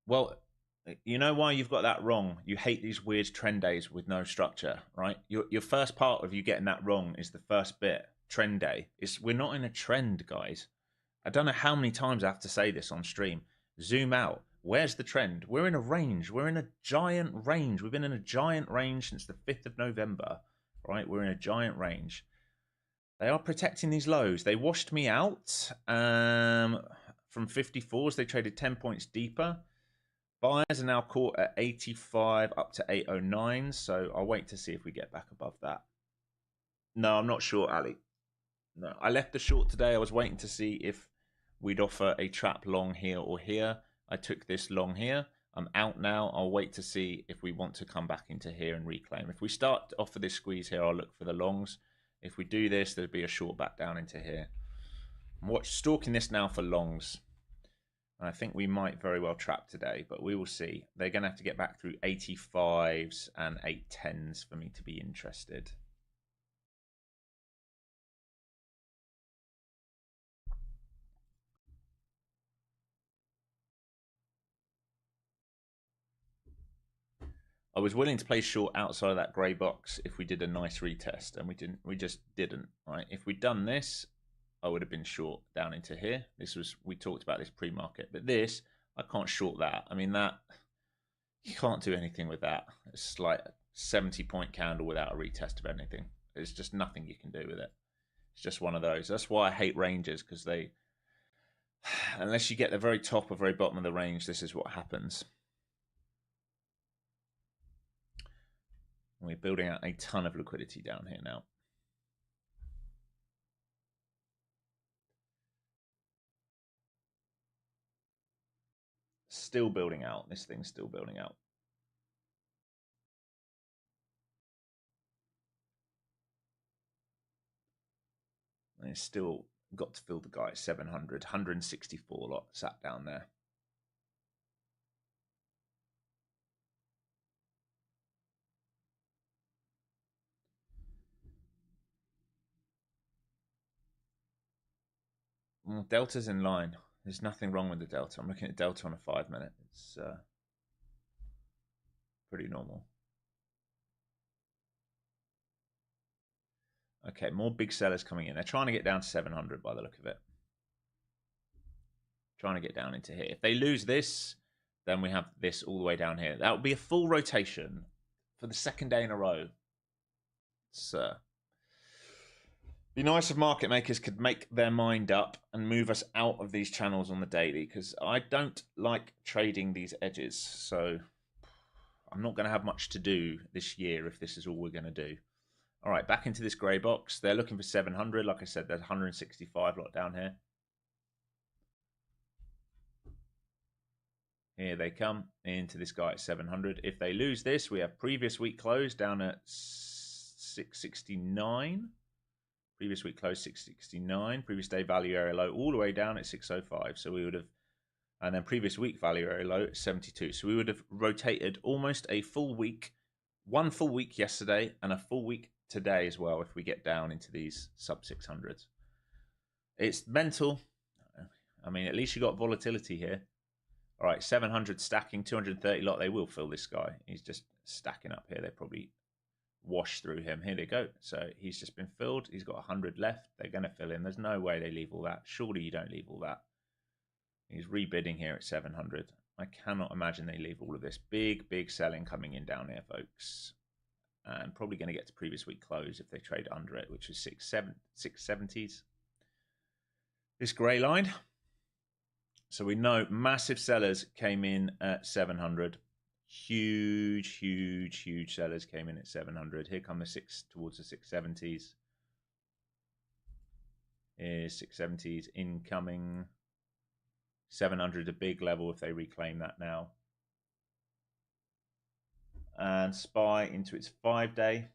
Well, you know why you've got that wrong? You hate these weird trend days with no structure, right? Your first part of you getting that wrong is the first bit, trend day. We're not in a trend, guys. I don't know how many times I have to say this on stream. Zoom out. Where's the trend? We're in a range. We're in a giant range. We've been in a giant range since the 5th of November, right? We're in a giant range. They are protecting these lows. They washed me out from 54s. They traded 10 points deeper. Buyers are now caught at 85 up to 809. So I'll wait to see if we get back above that. No, I'm not sure, Ali. No, I left the short today. I was waiting to see if we'd offer a trap long here or here. I took this long here. I'm out now. I'll wait to see if we want to come back into here and reclaim. If we start off of this squeeze here, I'll look for the longs. If we do this, there'll be a short back down into here. I'm stalking this now for longs. I think we might very well trap today, but we will see. They're going to have to get back through 85s and 810s for me to be interested. I was willing to play short outside of that grey box if we did a nice retest, and we didn't. We just didn't. Right? If we'd done this, I would have been short down into here. We talked about this pre-market, but this I can't short that. I mean that you can't do anything with that. It's like a 70-point candle without a retest of anything. There's just nothing you can do with it. It's just one of those. That's why I hate ranges, because they, unless you get the very top or very bottom of the range, this is what happens. We're building out a ton of liquidity down here now. Still building out. This thing's still building out. And it's still got to fill the guy at 700, 164 lot sat down there. Well, Delta's in line. There's nothing wrong with the Delta. I'm looking at Delta on a 5-minute. It's pretty normal. Okay, more big sellers coming in. They're trying to get down to 700 by the look of it. Trying to get down into here. If they lose this, then we have this all the way down here. That would be a full rotation for the second day in a row. It's be nice if market makers could make their mind up and move us out of these channels on the daily, because I don't like trading these edges. So I'm not going to have much to do this year if this is all we're going to do. All right, back into this grey box. They're looking for 700. Like I said, there's 165 lot down here. Here they come into this guy at 700. If they lose this, we have previous week close down at 669. Previous week close 669. Previous day value area low all the way down at 605. So we would have, and then previous week value area low at 72. So we would have rotated almost a full week, one full week yesterday and a full week today as well if we get down into these sub 600s. It's mental. I mean, at least you got volatility here. All right, 700 stacking, 230 lot. They will fill this guy. He's just stacking up here. They probably wash through him. Here they go. So he's just been filled. He's got 100 left. They're going to fill in. There's no way they leave all that. Surely you don't leave all that. He's rebidding here at 700. I cannot imagine they leave all of this. Big, big selling coming in down here, folks. And probably going to get to previous week close if they trade under it, which is 670s. This grey line. So we know massive sellers came in at 700. Huge, huge, huge sellers came in at 700. Here come the towards the 670s. Here's 670s incoming. 700 a big level if they reclaim that now. And SPY into its 5-day.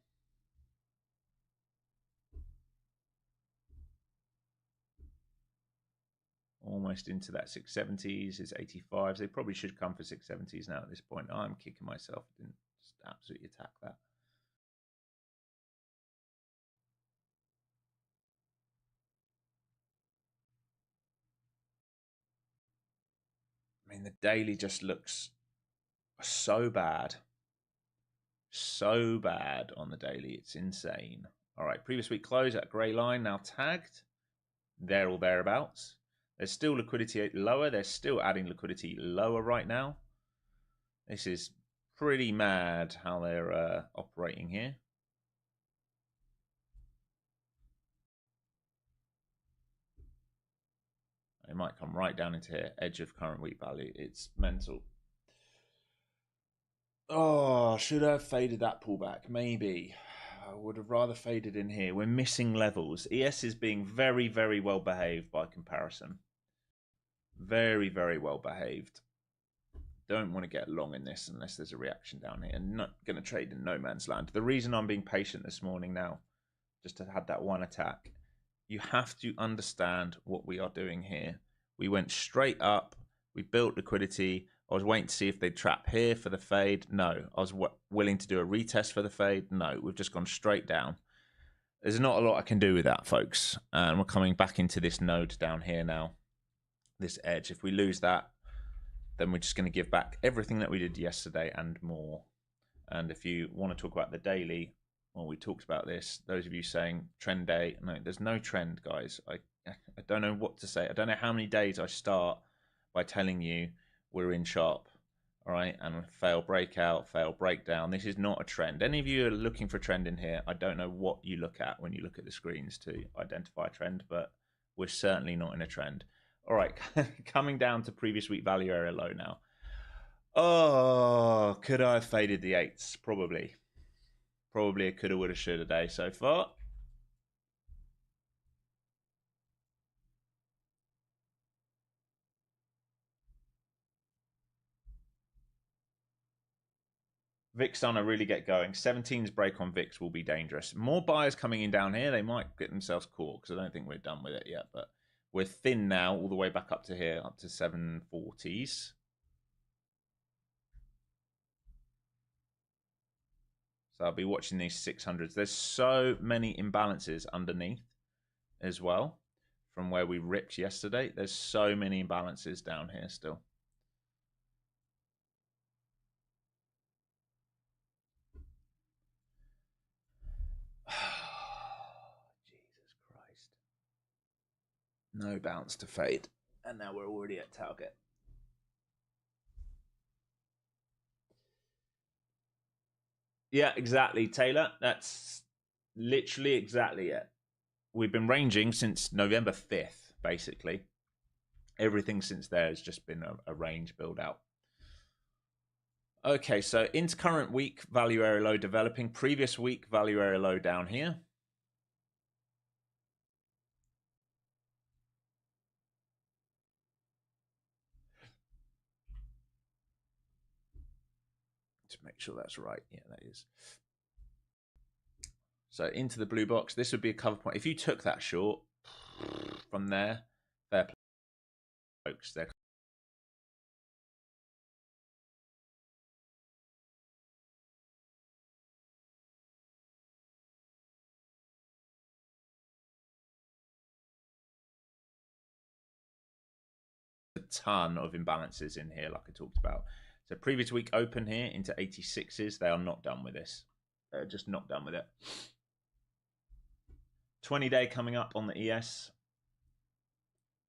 Almost into that 670s, is 85s. They probably should come for 670s now at this point. I'm kicking myself. Didn't just absolutely attack that. mean, the daily just looks so bad. So bad on the daily. It's insane. All right, previous week close at grey line, now tagged. There or thereabouts. There's still liquidity lower. They're still adding liquidity lower right now. This is pretty mad how they're operating here. It might come right down into here. Edge of current week value. It's mental. Oh, should I have faded that pullback? Maybe. I would have rather faded in here. We're missing levels. ES is being very, very well behaved by comparison. Very, very well behaved. Don't want to get long in this unless there's a reaction down here. And not going to trade in no man's land. The reason I'm being patient this morning now, just to have that one attack, you have to understand what we are doing here. We went straight up. We built liquidity. I was waiting to see if they'd trap here for the fade. No. I was willing to do a retest for the fade. No. We've just gone straight down. There's not a lot I can do with that, folks. And we're coming back into this node down here now. This edge. If we lose that, then we're just going to give back everything that we did yesterday and more. And if you want to talk about the daily, well, we talked about this. Those of you saying trend day, no, there's no trend, guys. I don't know what to say. I don't know how many days I start by telling you we're in sharp, all right, and fail breakout, fail breakdown. This is not a trend. Any of you are looking for a trend in here, I don't know what you look at when you look at the screens to identify a trend, but we're certainly not in a trend. All right, coming down to previous week value area low now. Oh, could I have faded the eights? Probably. Probably a coulda, woulda, shoulda day so far. VIX on to really get going. 17's break on VIX will be dangerous. More buyers coming in down here. They might get themselves caught because I don't think we're done with it yet. But we're thin now all the way back up to here, up to 740s. So I'll be watching these 600s. There's so many imbalances underneath as well from where we ripped yesterday. There's so many imbalances down here still. Jesus Christ. No bounce to fade. And now we're already at target. Yeah, exactly, Taylor. That's literally exactly it. We've been ranging since November 5th, basically. Everything since there has just been a range build out. Okay, so into current week, value area low developing. Previous week, value area low down here. To make sure that's right. Yeah, that is. So into the blue box, this would be a cover point. If you took that short from there, fair play, folks. They're a ton of imbalances in here, like I talked about. So previous week open here into 86s. They are not done with this. They're just not done with it. 20-day coming up on the ES.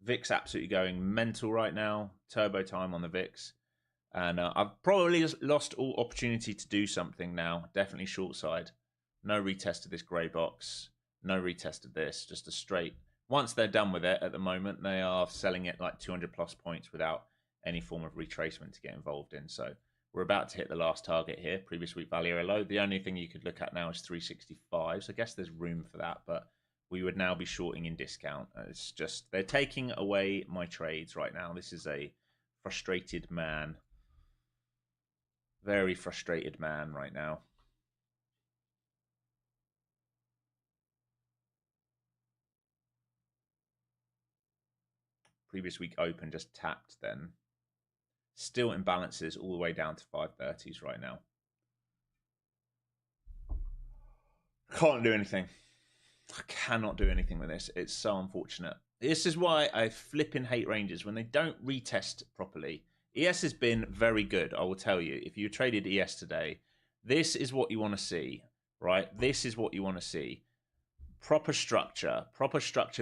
VIX absolutely going mental right now. Turbo time on the VIX. And I've probably lost all opportunity to do something now. Definitely short side. No retest of this grey box. No retest of this. Just a straight. Once they're done with it at the moment, they are selling it like 200 plus points without any form of retracement to get involved in. So we're about to hit the last target here. Previous week value area low. The only thing you could look at now is 365. So I guess there's room for that. But we would now be shorting in discount. It's just they're taking away my trades right now. This is a frustrated man. Very frustrated man right now. Previous week open just tapped then. Still imbalances all the way down to 530s right now. Can't do anything. I cannot do anything with this. It's so unfortunate. This is why I flipping hate ranges when they don't retest properly. ES has been very good, I will tell you. If you traded ES today, this is what you want to see, right? This is what you want to see. Proper structure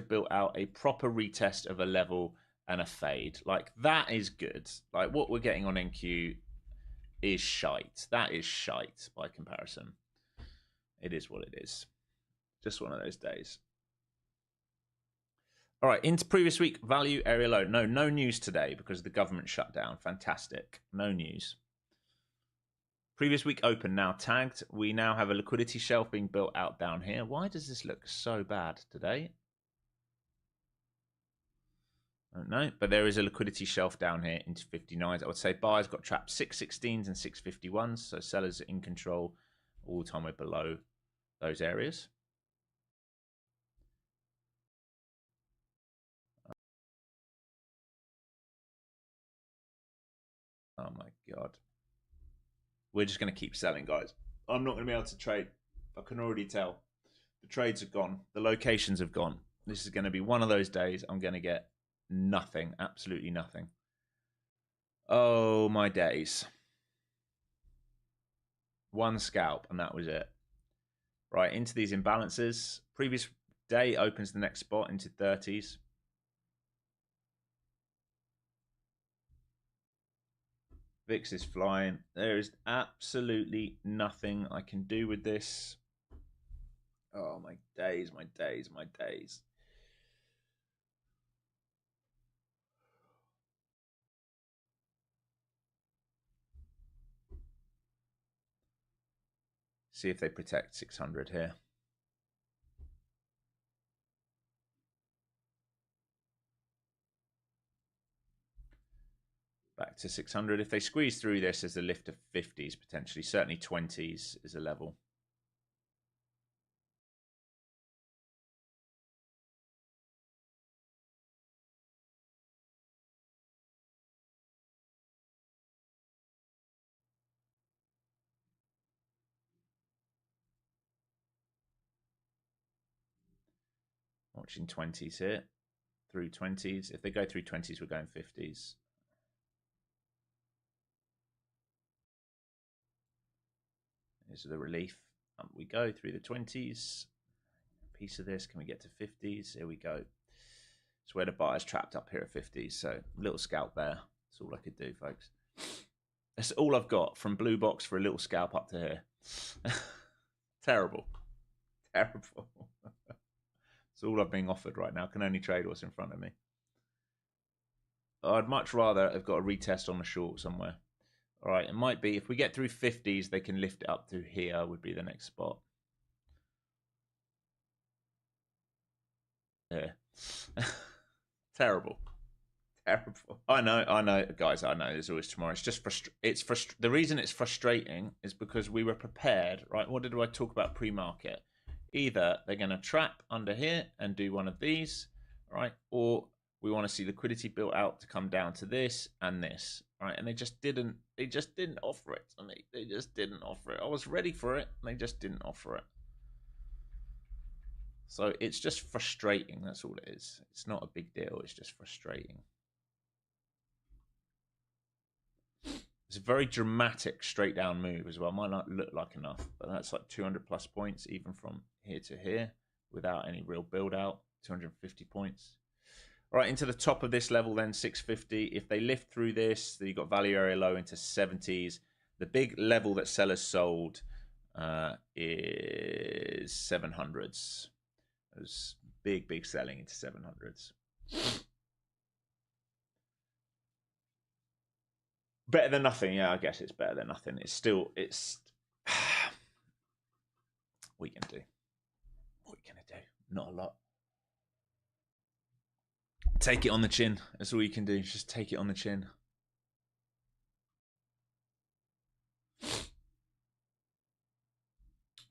built out, a proper retest of a level and a fade. Like, that is good. Like, what we're getting on NQ is shite. That is shite by comparison. It is what it is. Just one of those days. All right, into previous week, value area low. No news today because the government shut down. Fantastic. No news. Previous week open now tagged. We now have a liquidity shelf being built out down here. Why does this look so bad today? I don't know, but there is a liquidity shelf down here into 59s. I would say buyers got trapped 616s and 651s, so sellers in control all the time. We're below those areas. Oh my God. We're just going to keep selling, guys. I'm not going to be able to trade. I can already tell. The trades have gone. The locations have gone. This is going to be one of those days I'm going to get nothing. Absolutely nothing. Oh, my days. One scalp, and that was it. Right, into these imbalances. Previous day opens the next spot into 30s. VIX is flying. There is absolutely nothing I can do with this. Oh, my days, my days, my days. See if they protect 600 here. Back to 600. If they squeeze through this, there's a lift of 50s potentially. Certainly 20s is a level. Watching 20s here. Through 20s. If they go through 20s, we're going 50s. Here's the relief. We go through the 20s. Piece of this. Can we get to 50s? Here we go. It's where the buyer's trapped up here at 50s. So little scalp there. That's all I could do, folks. That's all I've got from blue box for a little scalp up to here. Terrible. Terrible. It's all I've been offered right now. I can only trade what's in front of me. I'd much rather have got a retest on the short somewhere. All right, it might be if we get through 50s, they can lift it up to here would be the next spot. Yeah. Terrible. Terrible. I know, guys. I know. There's always tomorrow. It's just the reason it's frustrating is because we were prepared, right? What did I talk about pre-market? Either they're going to trap under here and do one of these, right? Or we want to see liquidity built out to come down to this and this, right? And they just didn't offer it. I mean, they just didn't offer it. I was ready for it, and they just didn't offer it. So it's just frustrating. That's all it is. It's not a big deal. It's just frustrating. It's a very dramatic straight down move as well. Might not look like enough, but that's like 200 plus points even from here to here without any real build out. 250 points. All right, into the top of this level then, 650. If they lift through this, then you've got value area low into 70s. The big level that sellers sold is 700s. There's big selling into 700s. Better than nothing. Yeah, I guess it's better than nothing. It's still, what are you going to do? What are you going to do? Not a lot. Take it on the chin. That's all you can do. Just take it on the chin.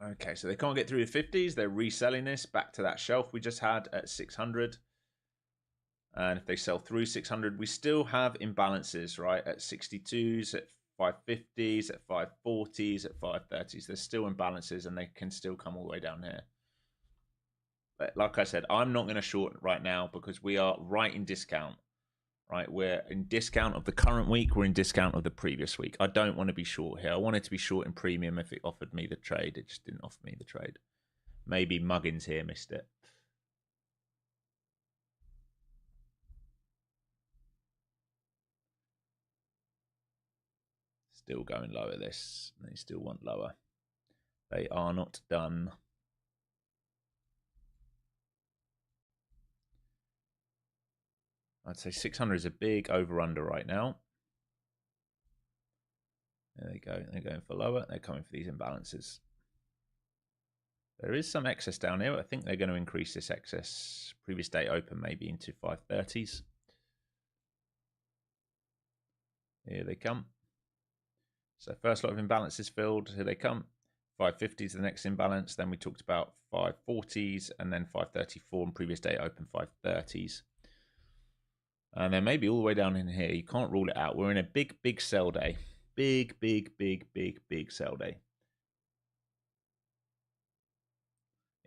Okay, so they can't get through the 50s. They're reselling this back to that shelf we just had at 600. And if they sell through 600, we still have imbalances, right? At 62s, at 550s, at 540s, at 530s. There's still imbalances, and they can still come all the way down here. But like I said, I'm not going to short right now because we are right in discount, right? We're in discount of the current week. We're in discount of the previous week. I don't want to be short here. I wanted to be short in premium if it offered me the trade. It just didn't offer me the trade. Maybe Muggins here missed it. Still going lower this. They still want lower. They are not done. I'd say 600 is a big over-under right now. There they go. They're going for lower. They're coming for these imbalances. There is some excess down here. I think they're going to increase this excess. Previous day open maybe into 530s. Here they come. So first lot of imbalances filled. Here they come. 550s the next imbalance. Then we talked about 540s and then 534 and previous day open 530s. And then maybe all the way down in here. You can't rule it out. We're in a big, big sell day. Big, big, big, big, big sell day.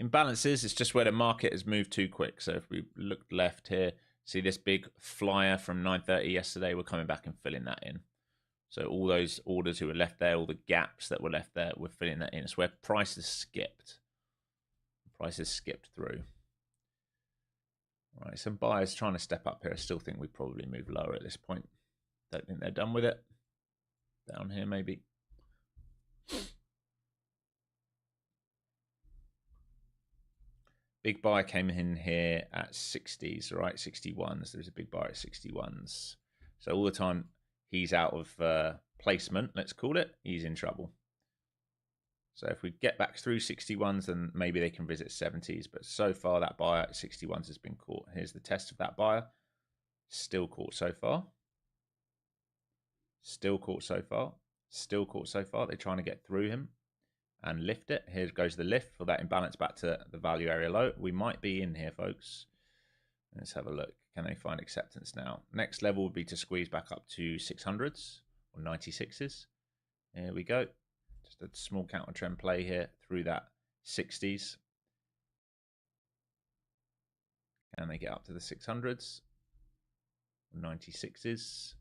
Imbalances, it's just where the market has moved too quick. So if we look left here, see this big flyer from 9:30 yesterday, we're coming back and filling that in. So all those orders who were left there, all the gaps that were left there, we're filling that in. It's where prices skipped. Prices skipped through. All right, some buyers trying to step up here. I still think we probably move lower at this point. Don't think they're done with it. Down here maybe. Big buy came in here at 60s, right? 61s. There's a big buy at 61s. So all the time he's out of placement, let's call it, he's in trouble. So if we get back through 61s, then maybe they can visit 70s. But so far, that buyer at 61s has been caught. Here's the test of that buyer. Still caught so far. Still caught so far. Still caught so far. They're trying to get through him and lift it. Here goes the lift for that imbalance back to the value area low. We might be in here, folks. Let's have a look. Can they find acceptance now? Next level would be to squeeze back up to 600s or 96s. Here we go. Just a small counter trend play here through that 60s. Can they get up to the 600s? 96s.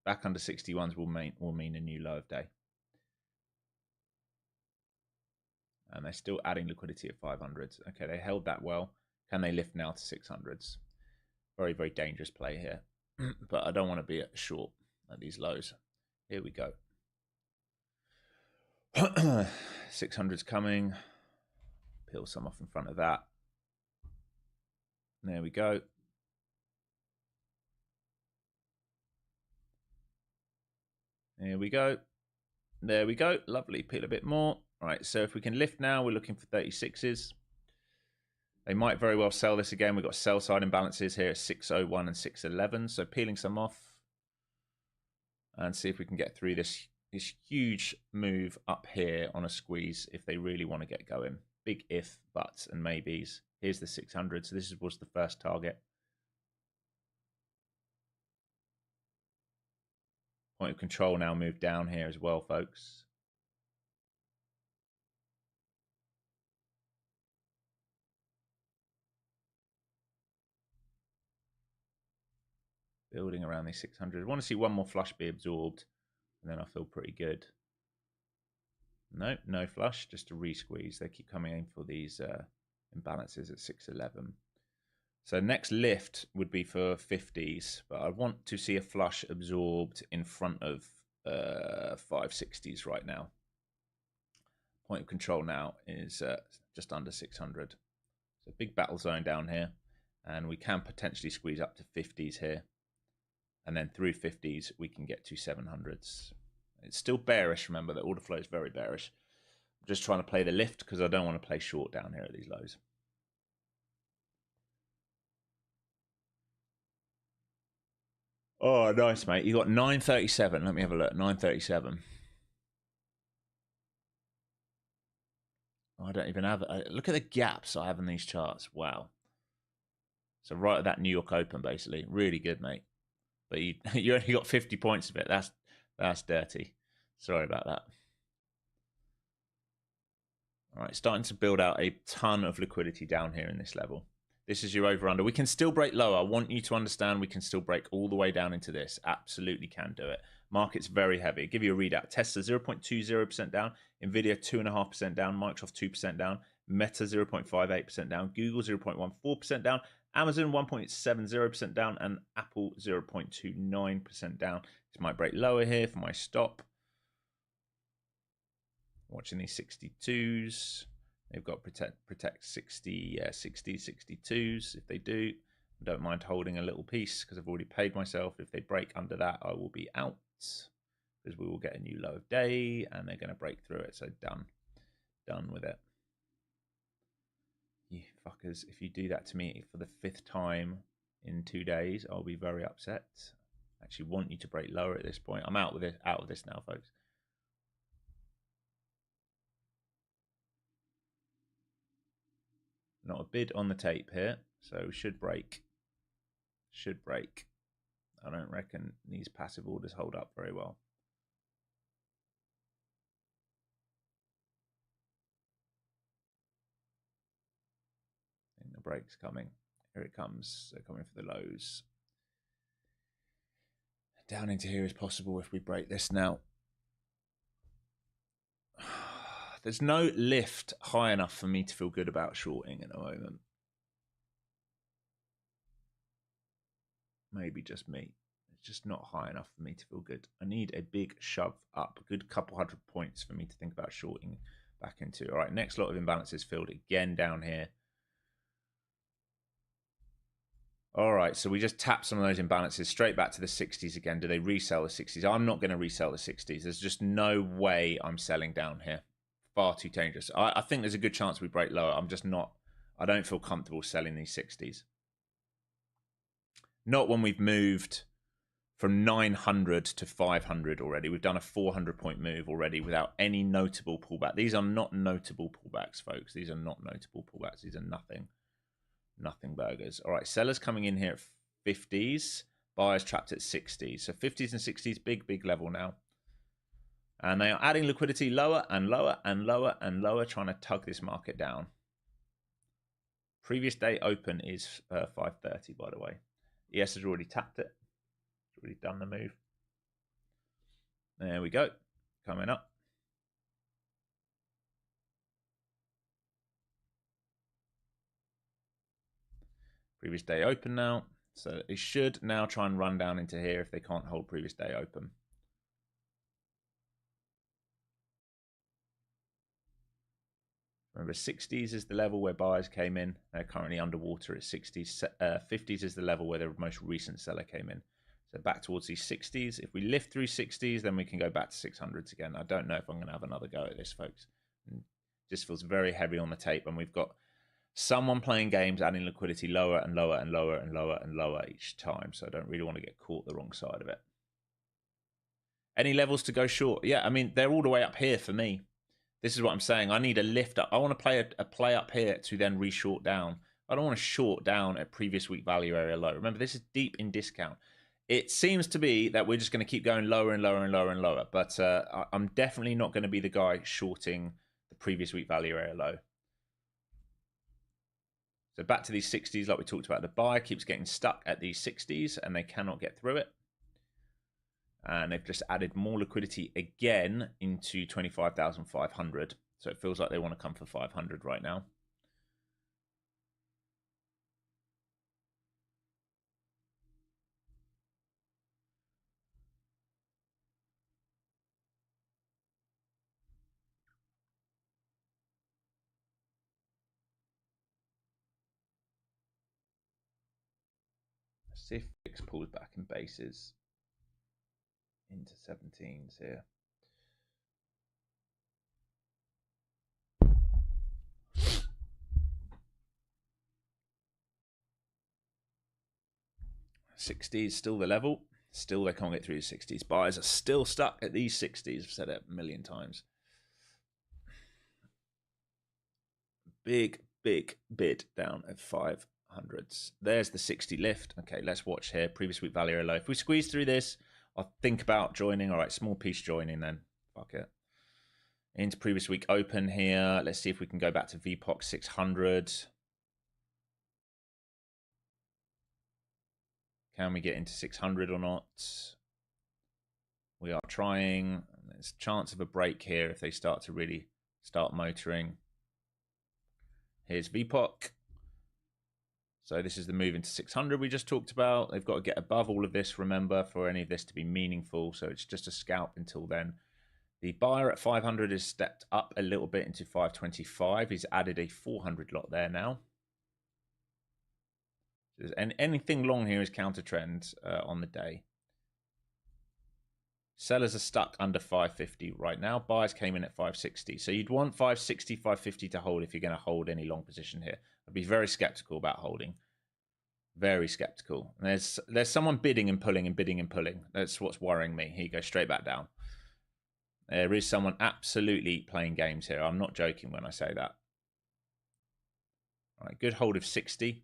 Back under 61s will mean a new low of day. And they're still adding liquidity at 500s. Okay, they held that well. Can they lift now to 600s? Very, very dangerous play here. But I don't want to be short at these lows. Here we go. 600's coming. Peel some off in front of that. There we go. Here we go. There we go. Lovely. Peel a bit more. All right, so if we can lift now, we're looking for 36s. They might very well sell this again. We've got sell side imbalances here at 601 and 611. So peeling some off and see if we can get through this huge move up here on a squeeze if they really want to get going. Big if, buts, and maybes. Here's the 600. So this was the first target. Point of control now moved down here as well, folks. Building around these 600. I want to see one more flush be absorbed, and then I feel pretty good. No, no flush, just a re-squeeze. They keep coming in for these imbalances at 611. So next lift would be for 50s, but I want to see a flush absorbed in front of 560s right now. Point of control now is just under 600. So big battle zone down here, and we can potentially squeeze up to 50s here. And then through 50s, we can get to 700s. It's still bearish, remember, the order flow is very bearish. I'm just trying to play the lift because I don't want to play short down here at these lows. Oh, nice, mate. You got 937. Let me have a look. 937. I don't even have it. Look at the gaps I have in these charts. Wow. So right at that New York Open, basically. Really good, mate. But you only got 50 points of it. That's dirty. Sorry about that. All right, starting to build out a ton of liquidity down here in this level. This is your over-under. We can still break lower. I want you to understand we can still break all the way down into this. Absolutely can do it. Market's very heavy. I'll give you a readout. Tesla 0.20% down. Nvidia 2.5% down. Microsoft 2% down. Meta 0.58% down. Google 0.14% down. Amazon 1.70% down. And Apple 0.29% down. This might break lower here for my stop. Watching these 62s. They've got protect 60, 60, 62s. If they do, I don't mind holding a little piece because I've already paid myself. If they break under that, I will be out because we will get a new low of day and they're going to break through it. So done with it. You fuckers, if you do that to me for the 5th time in 2 days, I'll be very upset. I actually want you to break lower at this point. I'm out of this now, folks. Not a bid on the tape here, so should break. Should break. I don't reckon these passive orders hold up very well. I think the break's coming. Here it comes. They're coming for the lows. Down into here is possible if we break this now. There's no lift high enough for me to feel good about shorting at the moment. Maybe just me. It's just not high enough for me to feel good. I need a big shove up, a good couple hundred points for me to think about shorting back into. All right, next lot of imbalances filled again down here. All right, so we just tap some of those imbalances straight back to the 60s again. Do they resell the 60s? I'm not going to resell the 60s. There's just no way I'm selling down here. Far too dangerous. I think there's a good chance we break lower. I'm just not. I don't feel comfortable selling these 60s. Not when we've moved from 900 to 500 already. We've done a 400-point move already without any notable pullback. These are not notable pullbacks, folks. These are not notable pullbacks. These are nothing burgers. All right, sellers coming in here at 50s. Buyers trapped at 60s. So 50s and 60s, big level now. And they are adding liquidity lower and lower and lower and lower, trying to tug this market down. Previous day open is 5:30, by the way. ES has already tapped it. It's already done the move. There we go. Coming up. Previous day open now. So it should now try and run down into here if they can't hold previous day open. Remember, 60s is the level where buyers came in. They're currently underwater at 60s. 50s is the level where the most recent seller came in. So back towards these 60s. If we lift through 60s, then we can go back to 600s again. I don't know if I'm going to have another go at this, folks. It just feels very heavy on the tape. And we've got someone playing games, adding liquidity lower and lower and lower and lower and lower each time. So I don't really want to get caught the wrong side of it. Any levels to go short? Yeah, I mean, they're all the way up here for me. This is what I'm saying. I need a lift up. I want to play a play up here to then re-short down. I don't want to short down at previous week value area low. Remember, this is deep in discount. It seems to be that we're just going to keep going lower and lower and lower and lower. But I'm definitely not going to be the guy shorting the previous week value area low. So back to these 60s like we talked about. The buyer keeps getting stuck at these 60s and they cannot get through it. And they've just added more liquidity again into 25,500. So it feels like they want to come for 500 right now. Let's see if Fix pulls back in bases into 17s here. $60s still the level. Still they can't get through the 60s. Buyers are still stuck at these 60s. I've said it a million times. Big bid down at 500s. There's the 60 lift. Okay, let's watch here. Previous week value low. If we squeeze through this, I'll think about joining. All right, small piece joining then. Fuck it. Into previous week open here. Let's see if we can go back to VPOC 600. Can we get into 600 or not? We are trying. There's a chance of a break here if they start to really start motoring. Here's VPOC. So this is the move into 600 we just talked about. They've got to get above all of this, remember, for any of this to be meaningful. So it's just a scalp until then. The buyer at 500 has stepped up a little bit into 525. He's added a 400 lot there now. And anything long here is counter trend on the day. Sellers are stuck under 550 right now. Buyers came in at 560. So you'd want 560, 550 to hold if you're going to hold any long position here. I'd be very skeptical about holding. Very skeptical. And there's someone bidding and pulling and bidding and pulling. That's what's worrying me. He goes straight back down. There is someone absolutely playing games here. I'm not joking when I say that. All right, good hold of 60.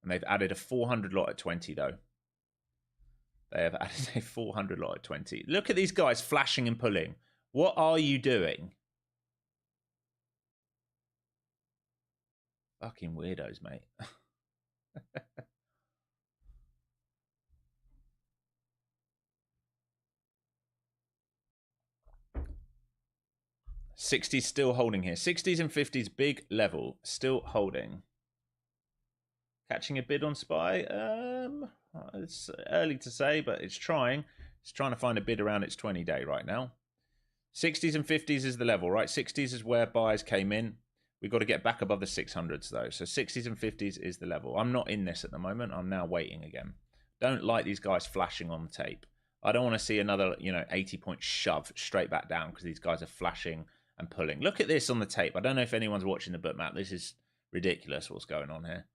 And they've added a 400 lot at 20 though. They have added a 400 lot at 20. Look at these guys flashing and pulling. What are you doing? Fucking weirdos, mate. 60s still holding here. 60s and 50s, big level. Still holding. Catching a bid on SPY? It's early to say, but it's trying. It's trying to find a bid around its 20-day right now. 60s and 50s is the level, right? 60s is where buyers came in. We've got to get back above the 600s, though. So 60s and 50s is the level. I'm not in this at the moment. I'm now waiting again. Don't like these guys flashing on the tape. I don't want to see another, 80-point shove straight back down because these guys are flashing and pulling. Look at this on the tape. I don't know if anyone's watching the book map. This is ridiculous what's going on here.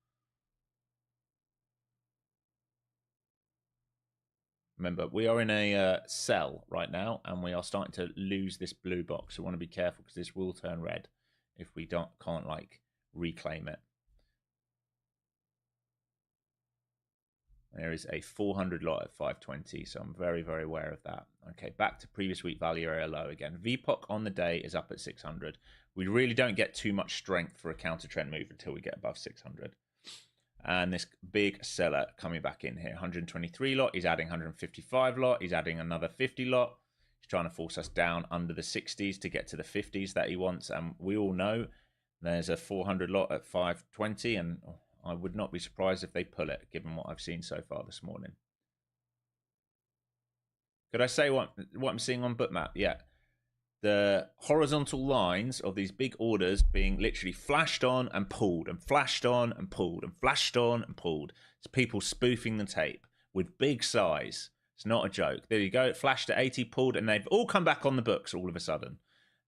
Remember, we are in a sell right now, and we are starting to lose this blue box. So we want to be careful because this will turn red if we can't reclaim it. There is a 400 lot at 520, so I'm very, very aware of that. Okay, back to previous week value area low again. VPOC on the day is up at 600. We really don't get too much strength for a counter trend move until we get above 600. And this big seller coming back in here, 123 lot. He's adding 155 lot. He's adding another 50 lot. He's trying to force us down under the 60s to get to the 50s that he wants. And we all know there's a 400 lot at 520, and I would not be surprised if they pull it, given what I've seen so far this morning. Could I say what I'm seeing on Bookmap? Yeah. The horizontal lines of these big orders being literally flashed on and pulled and flashed on and pulled and flashed on and pulled. It's people spoofing the tape with big size. It's not a joke. There you go. It flashed at 80, pulled, and they've all come back on the books all of a sudden.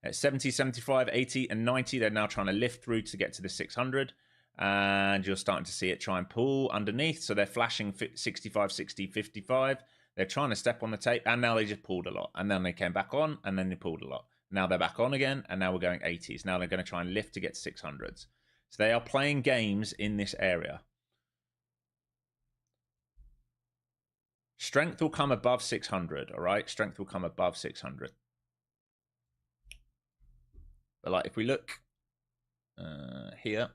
At 70, 75, 80, and 90, they're now trying to lift through to get to the 600. And you're starting to see it try and pull underneath. So they're flashing 65, 60, 55. They're trying to step on the tape, and now they just pulled a lot. And then they came back on, and then they pulled a lot. Now they're back on again, and now we're going 80s. Now they're going to try and lift to get to 600s. So they are playing games in this area. Strength will come above 600, all right? Strength will come above 600. But if we look here,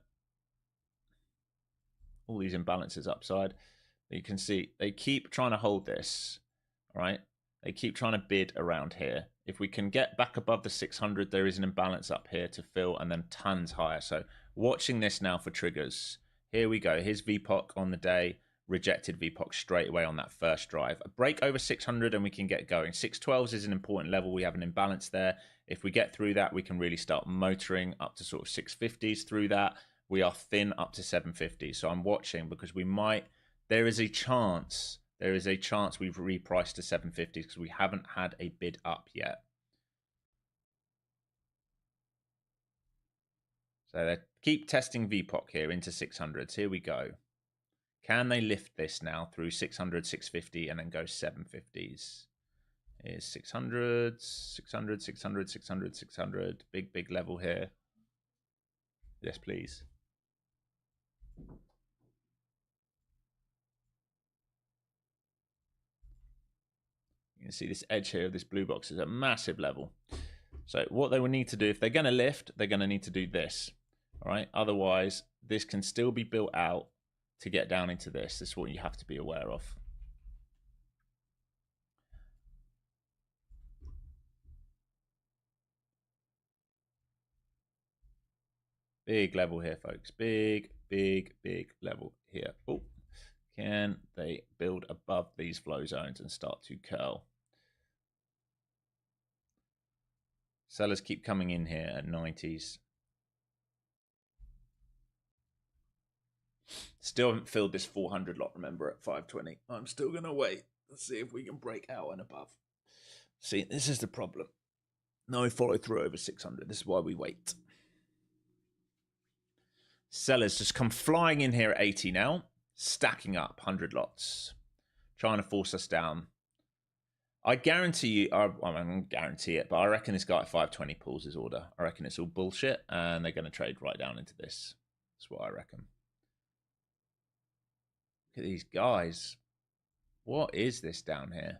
all these imbalances upside, you can see they keep trying to hold this, right? They keep trying to bid around here. If we can get back above the 600, there is an imbalance up here to fill, and then tons higher. So watching this now for triggers. Here we go. Here's VPOC on the day. Rejected VPOC straight away on that first drive. A break over 600 and we can get going. 612s is an important level. We have an imbalance there. If we get through that, we can really start motoring up to sort of 650s through that. We are thin up to 750. So I'm watching because there is a chance we've repriced to 750s because we haven't had a bid up yet. So they keep testing VPOC here into 600s. Here we go. Can they lift this now through 600, 650, and then go 750s? Here's 600, 600, 600, 600, 600. Big level here. Yes, please. You can see this edge here of this blue box is a massive level. So what they will need to do, if they're going to lift, they're going to need to do this. All right. Otherwise, this can still be built out to get down into this. This is what you have to be aware of. Big level here, folks. Big level here. Oh, can they build above these flow zones and start to curl? Sellers keep coming in here at 90s. Still haven't filled this 400 lot, remember, at 520. I'm still going to wait. Let's see if we can break out and above. See, this is the problem. No follow through over 600. This is why we wait. Sellers just come flying in here at 80 now, stacking up 100 lots, trying to force us down. I guarantee you, I don't guarantee it, but I reckon this guy at 520 pulls his order. I reckon it's all bullshit, and they're going to trade right down into this. That's what I reckon. Look at these guys. What is this down here?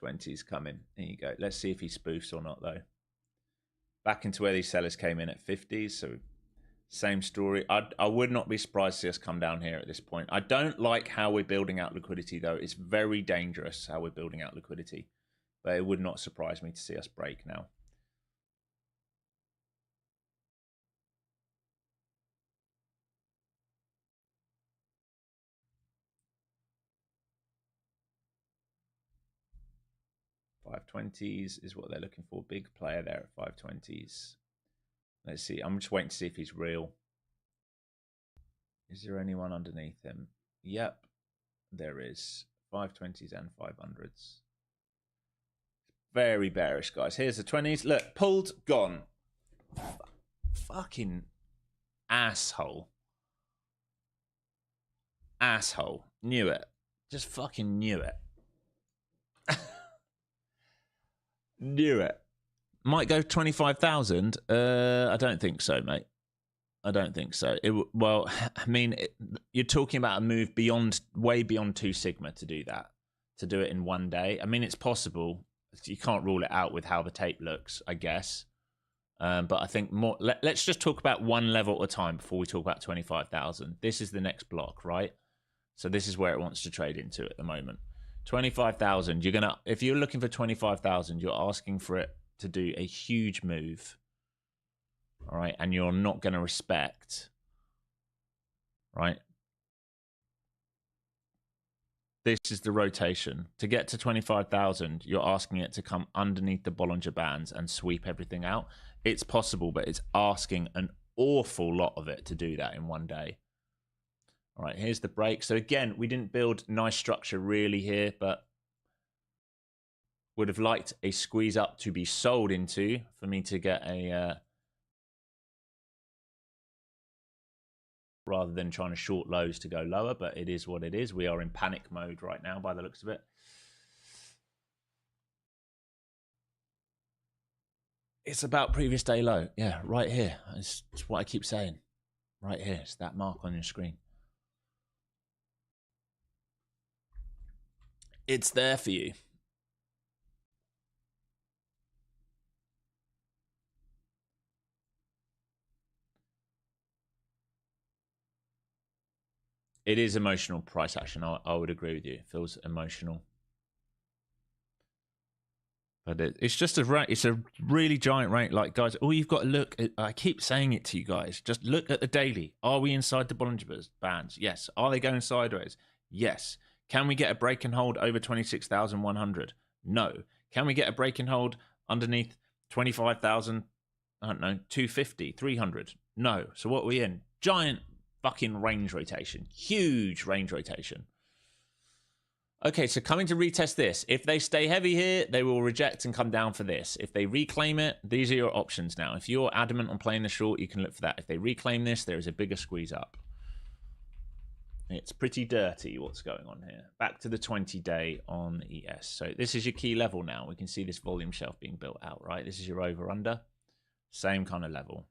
'20s coming. There you go. Let's see if he spoofs or not, though. Back into where these sellers came in at 50s, so same story. I would not be surprised to see us come down here at this point. I don't like how we're building out liquidity, though. It's very dangerous how we're building out liquidity. But it would not surprise me to see us break now. $520s is what they're looking for. Big player there at $520s. Let's see. I'm just waiting to see if he's real. Is there anyone underneath him? Yep, there is. 520s and 500s. Very bearish, guys. Here's the 20s. Look, pulled, gone. Fucking asshole. Asshole. Knew it. Just fucking knew it. Knew it. Might go 25,000. I don't think so, mate. I don't think so. Well, I mean, you're talking about a move beyond, way beyond 2 sigma to do that, to do it in one day. I mean, it's possible. You can't rule it out with how the tape looks, I guess. But I think more. Let's just talk about one level at a time before we talk about 25,000. This is the next block, right? So this is where it wants to trade into at the moment. 25,000. You're gonna, if you're looking for 25,000, you're asking for it to do a huge move. All right, and you're not going to respect, right? This is the rotation. To get to 25,000, you're asking it to come underneath the Bollinger Bands and sweep everything out. It's possible, but it's asking an awful lot of it to do that in one day. All right, here's the break. So again, we didn't build nice structure really here, but would have liked a squeeze up to be sold into for me to get a... rather than trying to short lows to go lower, but it is what it is. We are in panic mode right now by the looks of it. It's about previous day low. Yeah, right here. It's what I keep saying. Right here. It's that mark on your screen. It's there for you. It is emotional price action. I would agree with you. It feels emotional. But it's just it's a really giant range. Like, guys, all you've got to look at, I keep saying it to you guys, just look at the daily. Are we inside the Bollinger Bands? Yes. Are they going sideways? Yes. Can we get a break and hold over 26,100? No. Can we get a break and hold underneath 25,000? I don't know, 250, 300? No. So what are we in? Giant fucking range rotation. Huge range rotation. Okay, so coming to retest this. If they stay heavy here, they will reject and come down for this. If they reclaim it, these are your options now. If you're adamant on playing the short, you can look for that. If they reclaim this, there is a bigger squeeze up. It's pretty dirty what's going on here. Back to the 20-day on ES. So this is your key level now. We can see this volume shelf being built out, right? This is your over-under. Same kind of level.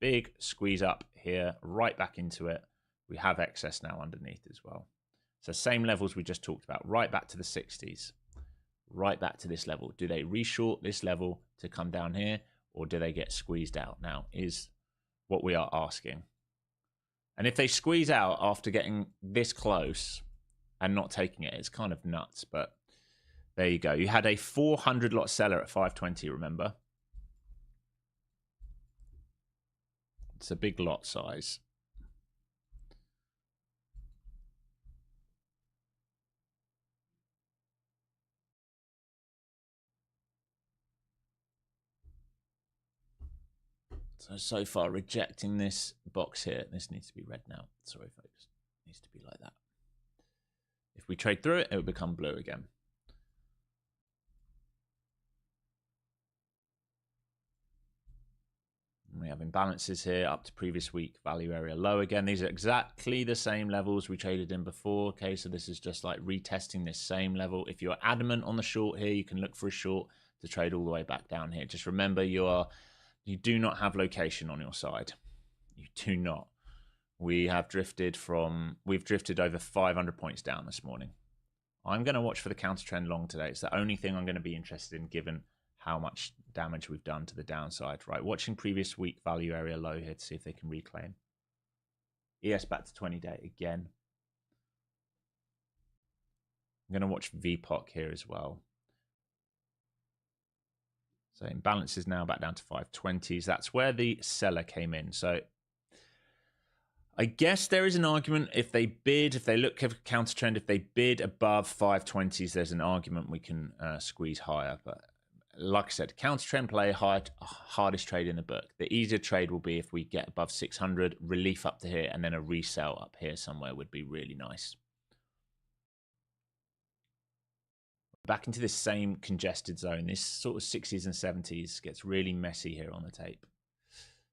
Big squeeze up here, right back into it. We have excess now underneath as well. So same levels we just talked about, right back to the 60s, right back to this level. Do they reshort this level to come down here, or do they get squeezed out now is what we are asking. And if they squeeze out after getting this close and not taking it, it's kind of nuts. But there you go. You had a 400 lot seller at 520, remember? It's a big lot size. So far, rejecting this box here. This needs to be red now. Sorry, folks. It needs to be like that. If we trade through it, it will become blue again. And we have imbalances here up to previous week value area low again. These are exactly the same levels we traded in before. Okay, so this is just like retesting this same level. If you're adamant on the short here, you can look for a short to trade all the way back down here. Just remember you do not have location on your side. You do not. We've drifted over 500 points down this morning. I'm going to watch for the counter trend long today. It's the only thing I'm going to be interested in given how much damage we've done to the downside. Right, watching previous week value area low here to see if they can reclaim. ES back to 20-day again. I'm going to watch VPOC here as well. So imbalance is now back down to 520s. That's where the seller came in. So I guess there is an argument if they look at counter trend, if they bid above 520s, there's an argument we can squeeze higher. But like I said, counter trend play, hardest trade in the book. The easier trade will be if we get above 600, relief up to here, and then a resell up here somewhere would be really nice. Back into this same congested zone. This sort of 60s and 70s gets really messy here on the tape.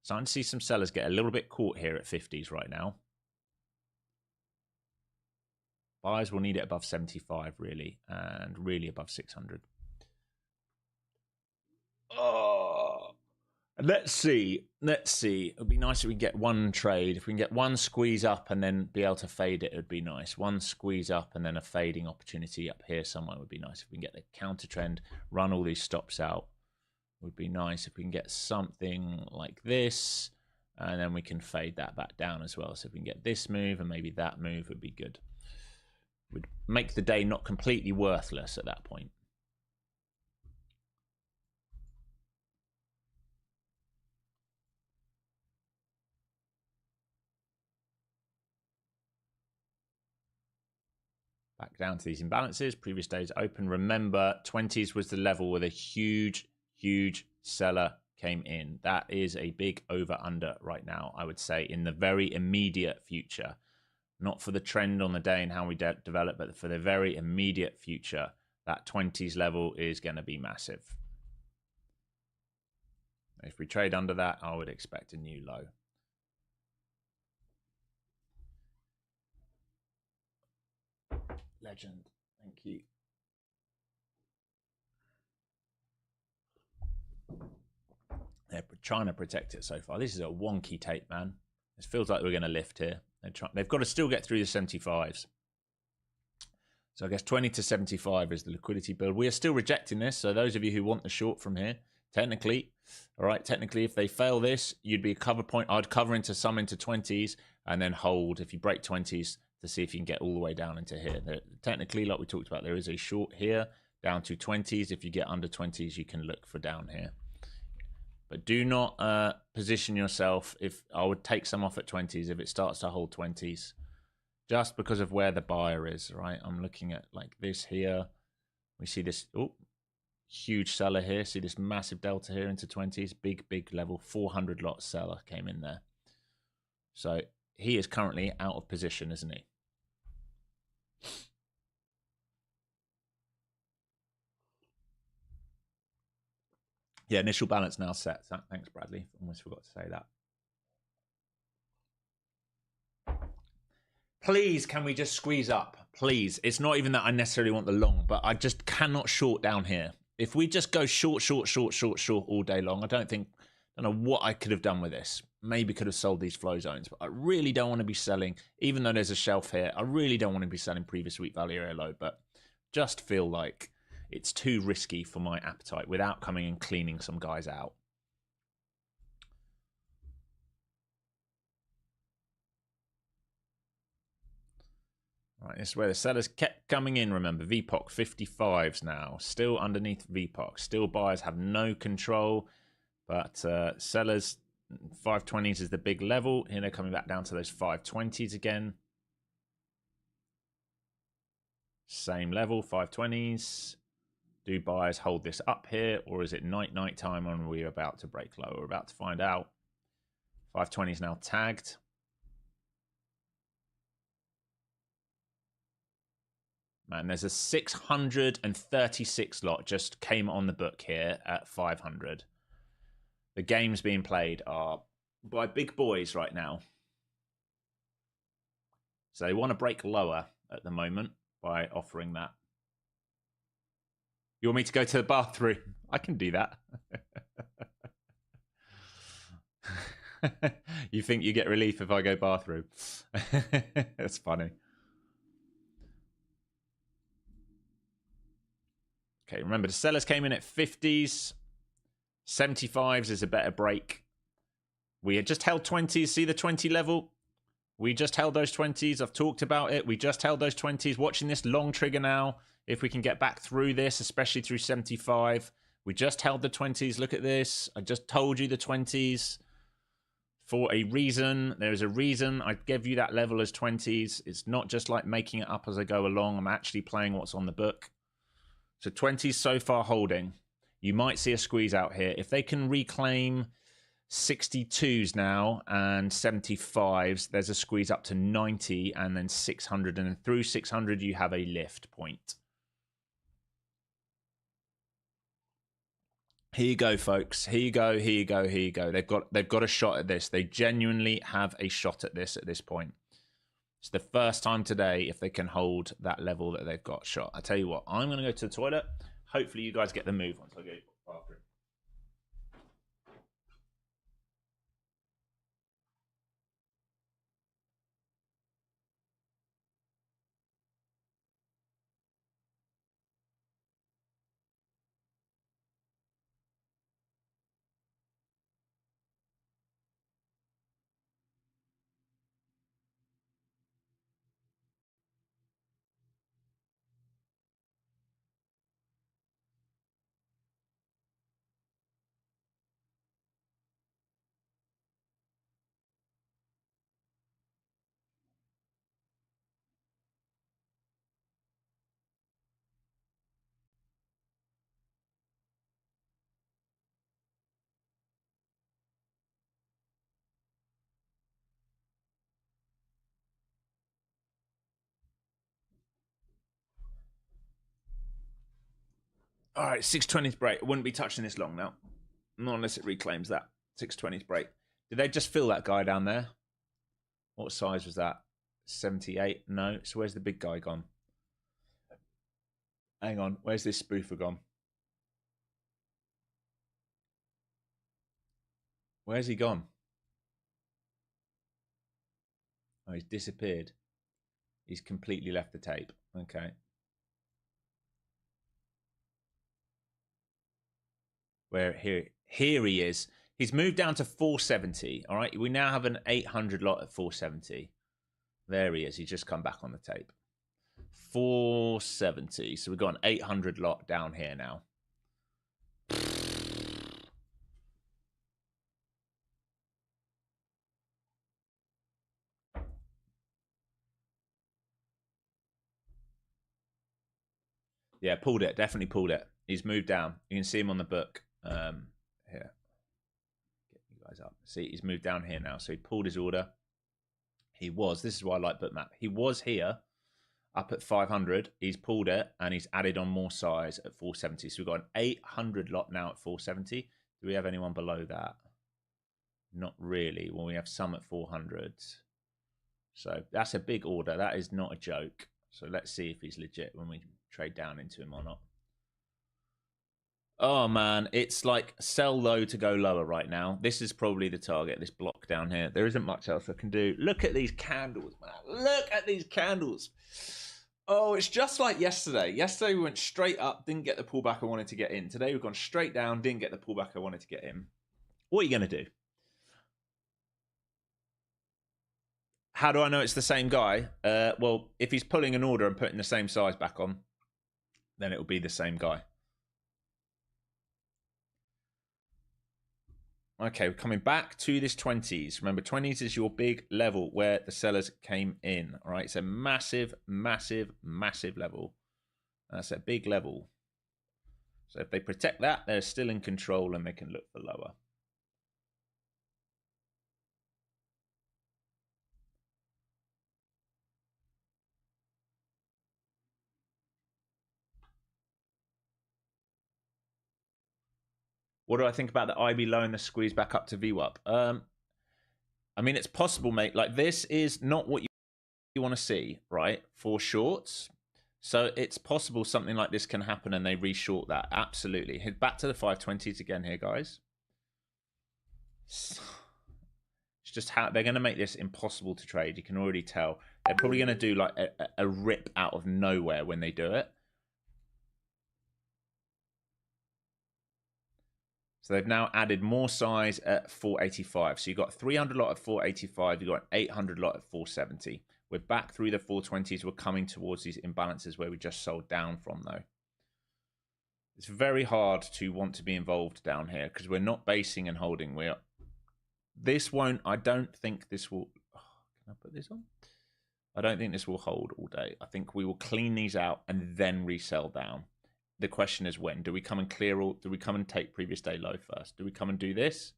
Starting to see some sellers get a little bit caught here at 50s right now. Buyers will need it above 75 really, and really above 600. Oh, let's see. It would be nice if we can get one trade. If we can get one squeeze up and then be able to fade it, it would be nice. One squeeze up and then a fading opportunity up here somewhere would be nice. If we can get the counter trend, run all these stops out, would be nice. If we can get something like this, and then we can fade that back down as well. So if we can get this move and maybe that move would be good. Would make the day not completely worthless at that point. Back down to these imbalances. Previous days open. Remember, 20s was the level where the huge seller came in. That is a big over-under right now, I would say, in the very immediate future. Not for the trend on the day and how we develop, but for the very immediate future, that 20s level is going to be massive. If we trade under that, I would expect a new low. Legend. Thank you. They're trying to protect it so far. This is a wonky tape, man. It feels like we're going to lift here. They've got to still get through the 75s. So I guess 20 to 75 is the liquidity build. We are still rejecting this. So those of you who want the short from here, technically, all right, technically, if they fail this, you'd be a cover point. I'd cover into 20s and then hold if you break 20s to see if you can get all the way down into here. Technically, like we talked about, there is a short here down to 20s. If you get under 20s, you can look for down here. But do not position yourself. If I would take some off at 20s if it starts to hold 20s, just because of where the buyer is, right? I'm looking at like this here. We see this huge seller here. See this massive delta here into 20s. Big level. 400 lot seller came in there. So he is currently out of position, isn't he? Yeah, initial balance now set. Thanks, Bradley. Almost forgot to say that. Please, can we just squeeze up? Please. It's not even that I necessarily want the long, but I just cannot short down here. If we just go short all day long, I don't think Don't know what I could have done with this. Maybe could have sold these flow zones, but I really don't want to be selling, even though there's a shelf here. I really don't want to be selling previous week value area low, but just feel like it's too risky for my appetite without coming and cleaning some guys out. Right, this is where the sellers kept coming in, remember. VPOC 55s now. Still underneath VPOC. Still buyers have no control. But sellers, 520s is the big level. Here they're coming back down to those 520s again. Same level, 520s. Do buyers hold this up here, or is it night time and we're about to break low? We're about to find out. 520s now tagged. Man, there's a 636 lot just came on the book here at 500. The games being played are by big boys right now. So they want to break lower at the moment by offering that. You want me to go to the bathroom? I can do that. You think you get relief if I go bathroom? That's funny. Okay, remember the sellers came in at 50s. 75s is a better break. We had just held 20s. See the 20 level? We just held those 20s. I've talked about it. We just held those 20s. Watching this long trigger now. If we can get back through this, especially through 75. We just held the 20s. Look at this. I just told you the 20s. For a reason. There is a reason I gave you that level as 20s. It's not just like making it up as I go along. I'm actually playing what's on the book. So 20s so far holding. You might see a squeeze out here. If they can reclaim 62s now and 75s, there's a squeeze up to 90 and then 600. And then through 600, you have a lift point. Here you go, folks. Here you go, here you go, here you go. They've got a shot at this. They genuinely have a shot at this point. It's the first time today if they can hold that level that they've got shot. I tell you what, I'm going to go to the toilet. Hopefully you guys get the move once I go to the bathroom. All right, 620s break. I wouldn't be touching this long now. Not unless it reclaims that. 620s break. Did they just fill that guy down there? What size was that? 78? No. So where's the big guy gone? Hang on. Where's this spoofer gone? Where's he gone? Oh, he's disappeared. He's completely left the tape. Okay. Where here he is. He's moved down to 470. All right. We now have an 800 lot at 470. There he is. He's just come back on the tape. 470. So we've got an 800 lot down here now. Yeah, pulled it. Definitely pulled it. He's moved down. You can see him on the book. Here. Get you guys up. See, he's moved down here now. So he pulled his order. He was. This is why I like bookmap. He was here up at 500. He's pulled it and he's added on more size at 470. So we've got an 800 lot now at 470. Do we have anyone below that? Not really. Well, we have some at 400. So that's a big order. That is not a joke. So let's see if he's legit when we trade down into him or not. Oh man, it's like sell low to go lower right now. This is probably the target, this block down here. There isn't much else I can do. Look at these candles, man. Look at these candles. Oh, it's just like yesterday. Yesterday we went straight up, didn't get the pullback I wanted to get in. Today we've gone straight down, didn't get the pullback I wanted to get in. What are you going to do? How do I know it's the same guy? Well, if he's pulling an order and putting the same size back on, then it will be the same guy. Okay, we're coming back to this 20s. Remember, 20s is your big level where the sellers came in. All right, it's a massive, massive, massive level. That's a big level. So if they protect that, they're still in control and they can look for lower. What do I think about the IB low and the squeeze back up to VWAP? I mean, it's possible, mate. Like, this is not what you want to see, right, for shorts. So it's possible something like this can happen and they reshort that. Absolutely. Head back to the 520s again here, guys. It's just how they're going to make this impossible to trade. You can already tell. They're probably going to do like a rip out of nowhere when they do it. So they've now added more size at 485. So you've got 300 lot at 485. You've got an 800 lot at 470. We're back through the 420s. We're coming towards these imbalances where we just sold down from, though. It's very hard to want to be involved down here because we're not basing and holding. This won't. I don't think this will. Oh, can I put this on? I don't think this will hold all day. I think we will clean these out and then resell down. The question is when. Do we come and clear all? Do we come and take previous day low first? Do we come and do this?